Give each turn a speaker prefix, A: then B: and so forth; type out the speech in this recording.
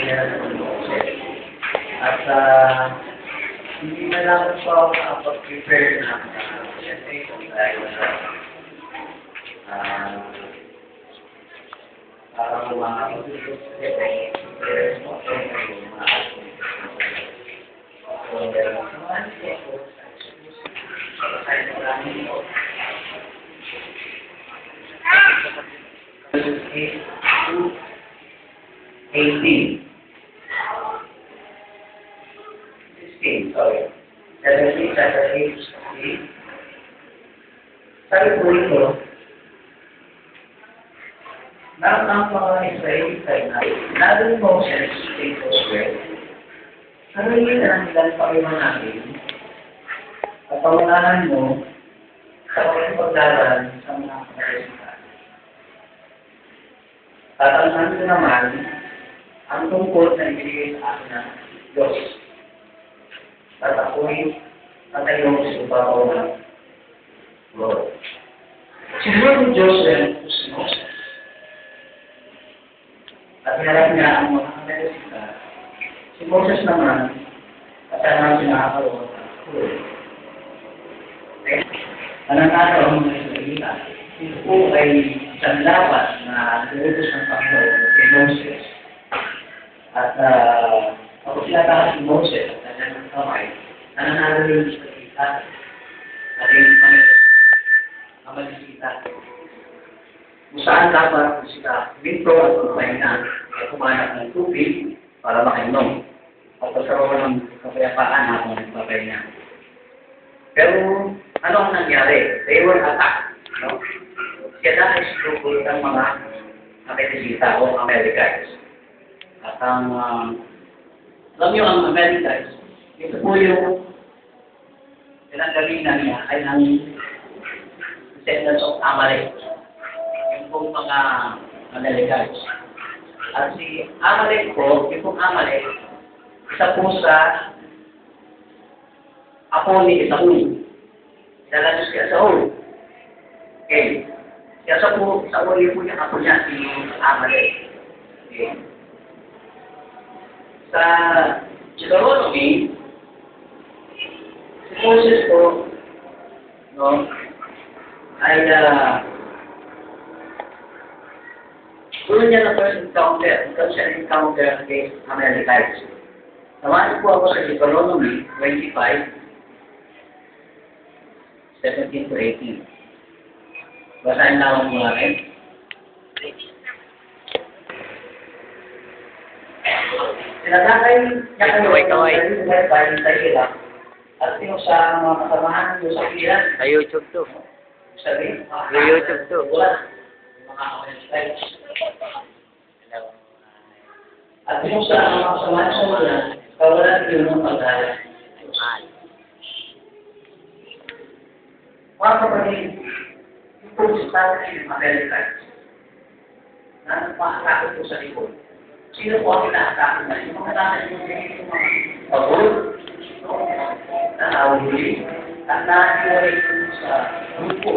A: nila ng Moses. At hindi na lang po ako nakapag-prepare ng presentation dahil para mga sorry. 17, chapter 8, 16. Sabi po ito, ang mga Israelita na naging Moses state of well, sabihin na nilang Panginoon natin, at pangunahan mo sa mga paglaban sa mga kapatid. At ang nandito naman, ang tungkol na ibigay sa akin ng Diyos. At ako'y natayong sa ibabaw ng Lord. Siguro ni Diyos ay si Moses. At hinarap niya ang mga kapatid. Si Moses naman, kasama siya nakakaroon ng Lord. Nananalo ang mga Israelita. Ito po ay isang laban na nilutos ng Panginoon kay Moses. At ako sila takas si Moses at kanyang kamay, nananalo yung Israelita. At yung Panginoon, ang malisita. Kung saan dapat sila minto at kumain na ay kumanak ng tubig para makainom. At pagkaroon ng kapayapaan habang nagpapahinga. Pero ano ang nangyari? They were attacked. No? Kaya dahil sinukul ng mga Amerikita o Americans. At ang, alam nyo ang Americans, ito po yung pinagalingan niya ay ang descendants of Amalek. Yung pong mga Americans. At si Amalek po, yung pong Amalek, isa po sa apo ni Esaú. Dala siya sa Saul. Okay. Kaya sa Saul po niya ako niya si Amalek. Okay. Sa Deuteronomy, si Moses po, no, ay ulo niya na first encounter against Amalekites. Samahan po ako sa Deuteronomy 25, 17 to 18. Basahin na ako mula rin. Sinasakay niya kayo sa hirap at sino sa mga kasamahan nyo sa hirap.
B: Sa YouTube to.
A: Sabi?
B: Sa YouTube to.
A: Mga kapatid. At sino sa mga kasamahan sa hirap, kawalan yun ng pag-aaral. Mga kapatid, yung po si Tatay ng Americans na nagpakakakot po sa likod. Sino po ang inaatake na? Yung mga tatay yung mga pagod, na nahuli, at nahiwalay po sa grupo